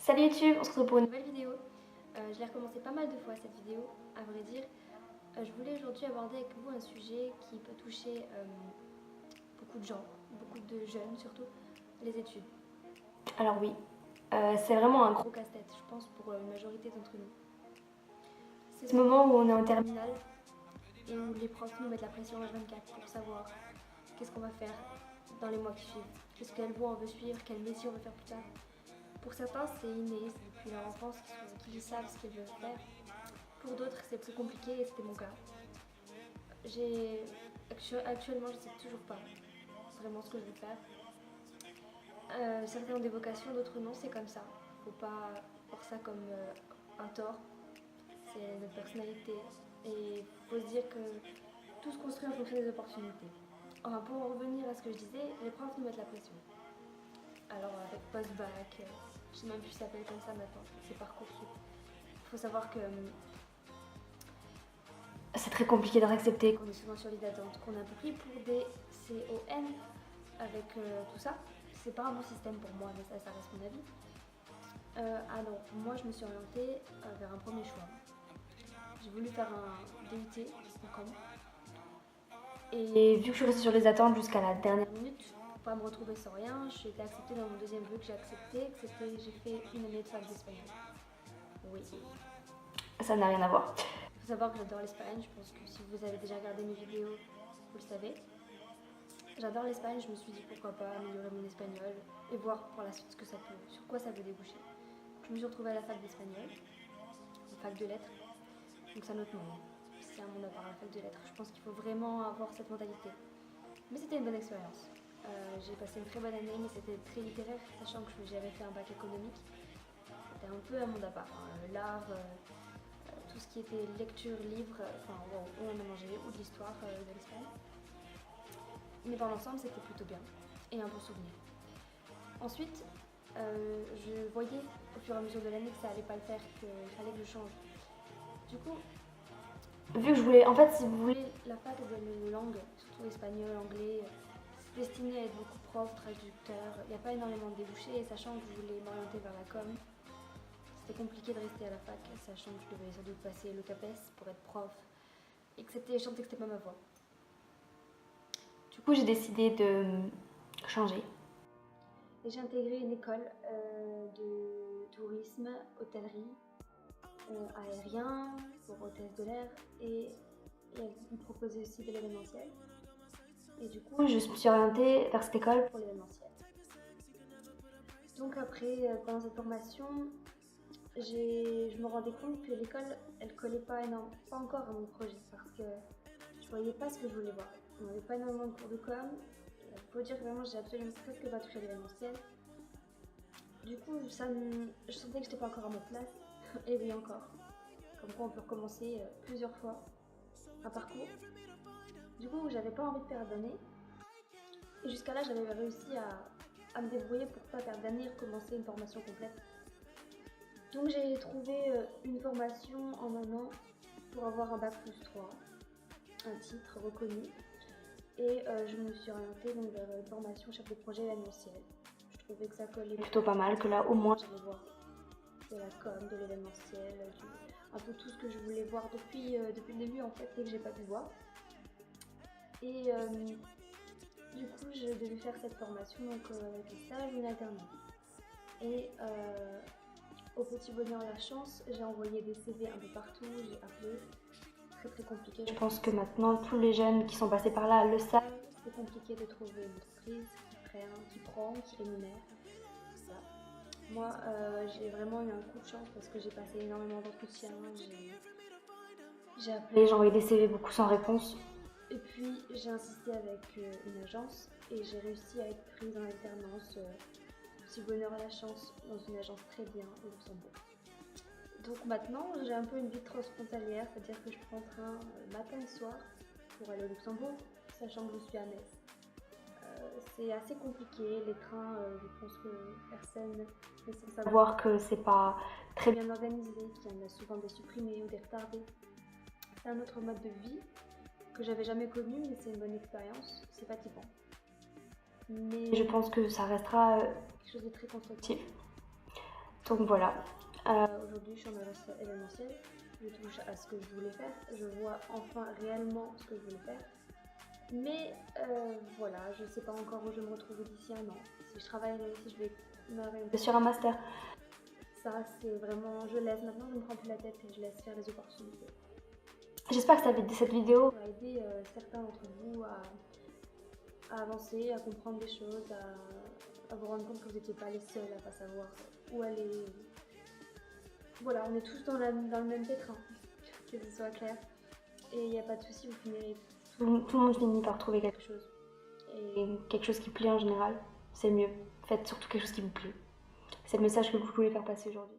Salut YouTube, on se retrouve pour une nouvelle vidéo. Je l'ai recommencé pas mal de fois cette vidéo, à vrai dire. Je voulais aujourd'hui aborder avec vous un sujet qui peut toucher beaucoup de gens, beaucoup de jeunes surtout, les études. Alors oui, c'est vraiment un gros casse-tête, je pense, pour une majorité d'entre nous. C'est ce moment où on est en terminale et où les profs nous mettent la pression H24 pour savoir qu'est-ce qu'on va faire dans les mois qui suivent, qu'est-ce quelle voie on veut suivre, quel métier on veut faire plus tard. Pour certains, c'est inné, c'est depuis leur enfance qu'ils savent ce qu'ils veulent faire. Pour d'autres, c'est plus compliqué et c'était mon cas. Actuellement, je ne sais toujours pas vraiment ce que je veux faire. Certains ont des vocations, d'autres non, c'est comme ça. Faut pas voir ça comme un tort. C'est notre personnalité. Et il faut se dire que tout se construit en fonction des opportunités. Enfin, pour en revenir à ce que je disais, les profs nous mettent la pression. Alors avec post-bac, je sais même plus si ça s'appelle comme ça maintenant, c'est Parcoursup. Il faut savoir que c'est très compliqué de réaccepter qu'on est souvent sur liste d'attente, qu'on est un peu pris pour des CON avec tout ça. C'est pas un bon système pour moi, mais ça reste mon avis. Alors moi je me suis orientée vers un premier choix. J'ai voulu faire un DUT en com. Et vu que je suis restée sur les attentes jusqu'à la dernière minute, pour pas me retrouver sans rien, j'ai été acceptée dans mon deuxième vœu que j'ai accepté, que j'ai fait une année de fac d'espagnol. Oui. Ça n'a rien à voir. Il faut savoir que j'adore l'Espagne, je pense que si vous avez déjà regardé mes vidéos, vous le savez. J'adore l'Espagne, je me suis dit pourquoi pas améliorer mon espagnol et voir pour la suite sur quoi ça peut déboucher. Je me suis retrouvée à la fac d'espagnol, une fac de lettres, donc c'est un autre monde. C'est un monde à part la fac de lettres. Je pense qu'il faut vraiment avoir cette mentalité. Mais c'était une bonne expérience. J'ai passé une très bonne année, mais c'était très littéraire, sachant que j'avais fait un bac économique. C'était un peu un monde à part. L'art, tout ce qui était lecture, livre, enfin on en a mangé, ou de l'histoire de l'Espagne. Mais dans l'ensemble, c'était plutôt bien et un bon souvenir. Ensuite, je voyais au fur et à mesure de l'année que ça allait pas le faire, qu'il fallait que je change. Du coup, vu que je voulais, en fait, si vous voulez, la fac de langue, surtout espagnol, anglais, c'est destiné à être beaucoup prof, traducteur. Il n'y a pas énormément de débouchés, et sachant que je voulais m'orienter vers la com, c'était compliqué de rester à la fac, sachant que je devais sans doute passer le CAPES pour être prof, et que je sentais que c'était pas ma voie. Du coup, j'ai décidé de changer. Et j'ai intégré une école de tourisme, hôtellerie, aérien, pour hôtesse de l'air, et ils me proposaient aussi de l'événementiel. Et du coup, je me suis orientée vers cette école pour l'événementiel. Donc après, pendant cette formation, je me rendais compte que l'école, elle collait pas encore à mon projet, parce que je voyais pas ce que je voulais voir. On n'avait pas énormément de cours de com. Il faut dire que vraiment, j'ai absolument presque pas touché à l'événementiel. Du coup, je sentais que j'étais pas encore à ma place. Et oui, encore. Comme quoi, on peut recommencer plusieurs fois un parcours. Du coup, j'avais pas envie de perdre d'année. Et jusqu'à là, j'avais réussi à me débrouiller pour pas perdre d'année et recommencer une formation complète. Donc j'ai trouvé une formation en un an pour avoir un bac plus 3, un titre reconnu. Et je me suis orientée donc, vers une formation chef de projet événementiel. Je trouvais que ça collait plutôt pas mal, que là au moins j'allais voir de la com, de l'événementiel, un peu tout ce que je voulais voir depuis le début en fait, et que j'ai pas pu voir. Et du coup, je devais faire cette formation donc, avec un stage ou une alternance. Et au petit bonheur la chance, j'ai envoyé des CV un peu partout, j'ai appelé. Très compliqué. Je pense que maintenant, tous les jeunes qui sont passés par là le savent. C'est compliqué de trouver une entreprise qui prend, qui rémunère. Ça. Moi, j'ai vraiment eu un coup de chance parce que j'ai passé énormément d'entretiens. J'ai appelé, j'ai envoyé des CV beaucoup sans réponse. Et puis j'ai insisté avec une agence et j'ai réussi à être prise en alternance, petit bonheur à la chance, dans une agence très bien au Luxembourg. Donc maintenant j'ai un peu une vie transfrontalière, c'est-à-dire que je prends le train matin et soir pour aller au Luxembourg, sachant que je suis à Metz. C'est assez compliqué, les trains, je pense que personne n'est sans savoir que c'est pas très bien organisé, qu'il y en a souvent des supprimés ou des retardés. C'est un autre mode de vie que j'avais jamais connu, mais c'est une bonne expérience, c'est fatigant. Mais je pense que ça restera quelque chose de très constructif. Donc voilà, aujourd'hui je suis en adresse événementielle, je touche à ce que je voulais faire, je vois enfin réellement ce que je voulais faire. Mais voilà, je sais pas encore où je vais me retrouver d'ici un an, si je travaillerai, si je vais m'orienter sur un master. Ça c'est vraiment, je laisse, maintenant je me prends plus la tête et je laisse faire les opportunités. J'espère que cette vidéo va aider certains d'entre vous à avancer, à comprendre des choses, à vous rendre compte que vous n'étiez pas les seuls à pas savoir où aller. Voilà, on est tous dans le même pétrin, que ce soit clair. Et il n'y a pas de souci, vous finirez. Tout le monde finit par trouver quelque chose. Et quelque chose qui plaît en général, c'est mieux. Faites surtout quelque chose qui vous plaît. C'est le message que vous voulez faire passer aujourd'hui.